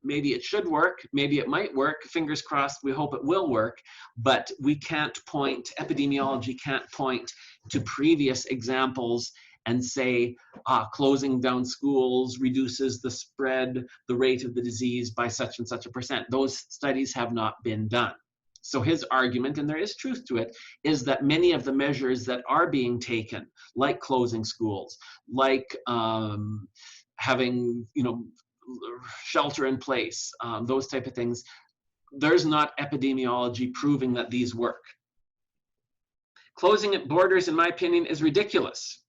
maybe it should work, maybe it might work, fingers crossed, we hope it will work, but we can't point, epidemiology can't point to previous examples and say closing down schools reduces the spread, the rate of the disease by such and such a percent. Those studies have not been done. So his argument, and there is truth to it, is that many of the measures that are being taken, like closing schools, like having, shelter in place, those type of things, there's not epidemiology proving that these work. Closing at borders, in my opinion, is ridiculous.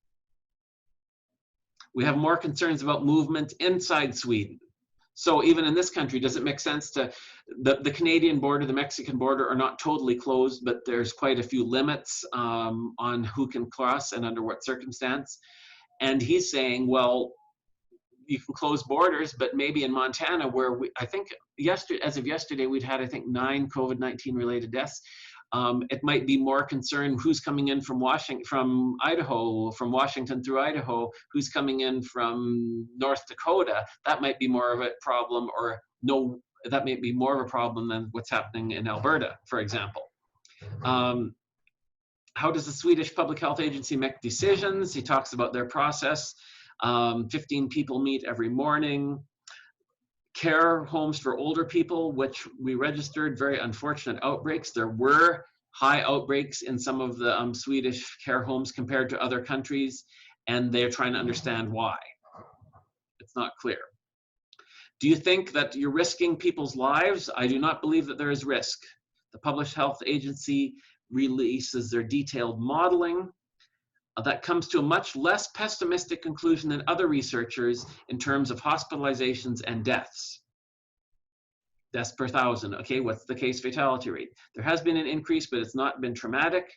We have more concerns about movement inside Sweden. So even in this country, does it make sense to, the Canadian border, the Mexican border are not totally closed, but there's quite a few limits on who can cross and under what circumstance. And he's saying, well, you can close borders, but maybe in Montana, where I think as of yesterday, we'd had, I think, 9 COVID-19 related deaths. It might be more concerned who's coming in from Idaho, from Washington through Idaho, who's coming in from North Dakota. That might be more of a problem, or no, that may be more of a problem than what's happening in Alberta, for example. How does the Swedish Public Health Agency make decisions? He talks about their process. 15 people meet every morning. Care homes for older people, which we registered, very unfortunate outbreaks. There were high outbreaks in some of the Swedish care homes compared to other countries, and they're trying to understand why. It's not clear. Do you think that you're risking people's lives? I do not believe that there is risk. The Public Health Agency releases their detailed modeling. That comes to a much less pessimistic conclusion than other researchers in terms of hospitalizations and deaths. Deaths per 1,000. Okay, what's the case fatality rate? There has been an increase, but it's not been traumatic.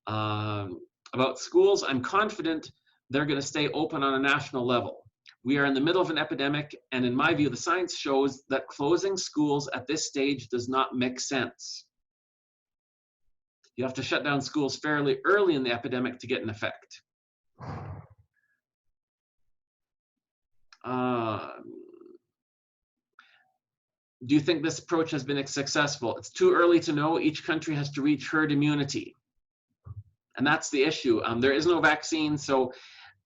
About schools, I'm confident they're going to stay open on a national level. We are in the middle of an epidemic, and in my view, the science shows that closing schools at this stage does not make sense. You have to shut down schools fairly early in the epidemic to get an effect. Do you think this approach has been successful? It's too early to know. Each country has to reach herd immunity. And that's the issue. There is no vaccine, so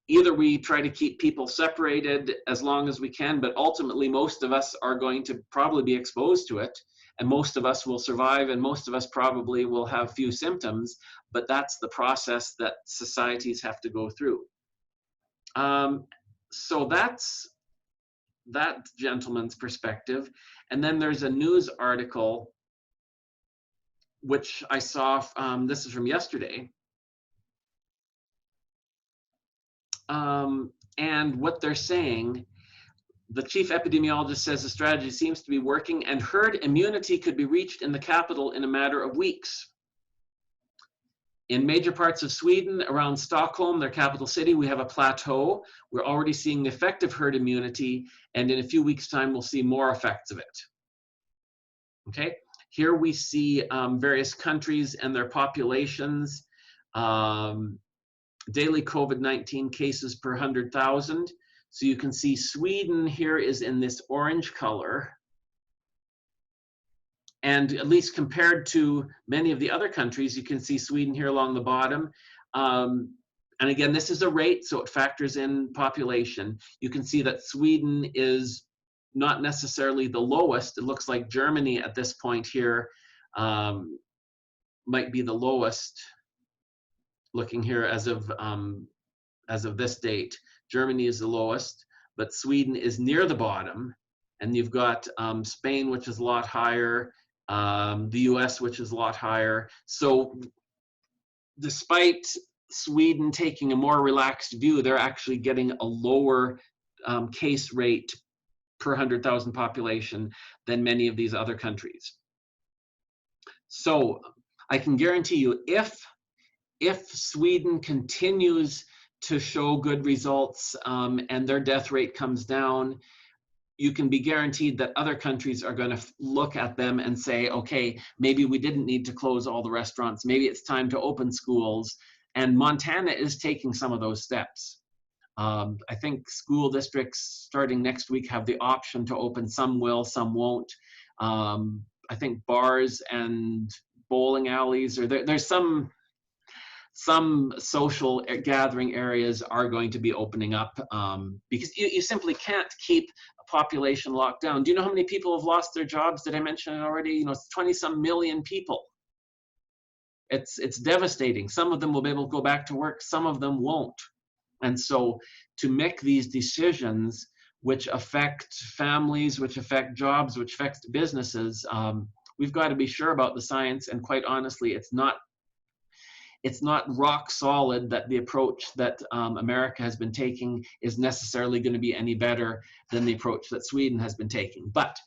either we try to keep people separated as long as we can, but ultimately most of us are going to probably be exposed to it. And most of us will survive, and most of us probably will have few symptoms, but that's the process that societies have to go through. So that's that gentleman's perspective. And then there's a news article, which I saw, this is from yesterday. And what they're saying, the chief epidemiologist says the strategy seems to be working and herd immunity could be reached in the capital in a matter of weeks. In major parts of Sweden, around Stockholm, their capital city, we have a plateau. We're already seeing the effect of herd immunity, and in a few weeks' time, we'll see more effects of it. Okay, here we see various countries and their populations, daily COVID-19 cases per 100,000. So you can see Sweden here is in this orange color. And at least compared to many of the other countries, you can see Sweden here along the bottom. And again, this is a rate, so it factors in population. You can see that Sweden is not necessarily the lowest. It looks like Germany at this point here might be the lowest, looking here as of this date. Germany is the lowest, but Sweden is near the bottom. And you've got Spain, which is a lot higher, the US, which is a lot higher. So despite Sweden taking a more relaxed view, they're actually getting a lower case rate per 100,000 population than many of these other countries. So I can guarantee you, if Sweden continues to show good results and their death rate comes down, you can be guaranteed that other countries are going to look at them and say, okay, maybe we didn't need to close all the restaurants. Maybe it's time to open schools. And Montana is taking some of those steps. I think school districts starting next week have the option to open. Some will, some won't. I think bars and bowling alleys, or there's some some social gathering areas are going to be opening up because you simply can't keep a population locked down. Do you know how many people have lost their jobs? Did I mention it already? You know, it's 20-some million people. It's devastating. Some of them will be able to go back to work, some of them won't. And so to make these decisions which affect families, which affect jobs, which affect businesses, we've got to be sure about the science. And quite honestly, it's not rock solid that the approach that America has been taking is necessarily going to be any better than the approach that Sweden has been taking. But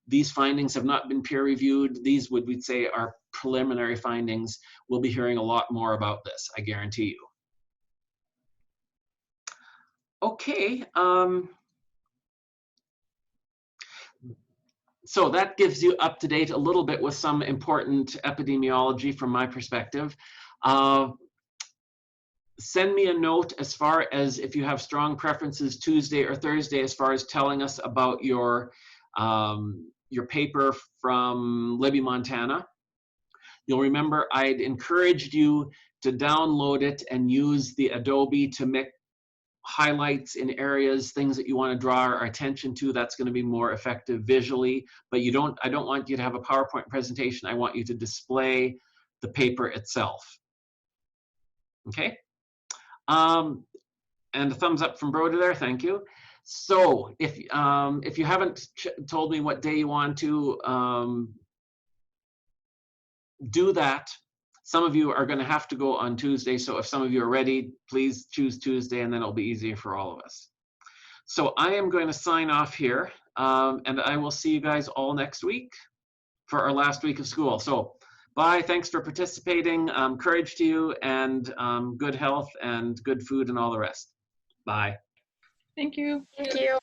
these findings have not been peer reviewed. These would we'd say are preliminary findings. We'll be hearing a lot more about this, I guarantee you. Okay. So that gives you up to date a little bit with some important epidemiology from my perspective. Send me a note as far as if you have strong preferences Tuesday or Thursday as far as telling us about your paper from Libby, Montana. You'll remember I'd encouraged you to download it and use the Adobe to make highlights in areas, things that you want to draw our attention to. That's going to be more effective visually, but I don't want you to have a PowerPoint presentation. I want you to display the paper itself. Okay? And a thumbs up from Broder there, thank you. So if you haven't told me what day you want to do that, some of you are going to have to go on Tuesday. So if some of you are ready, please choose Tuesday and then it'll be easier for all of us. So I am going to sign off here and I will see you guys all next week for our last week of school. So bye, thanks for participating. Courage to you and good health and good food and all the rest. Bye. Thank you. Thank you.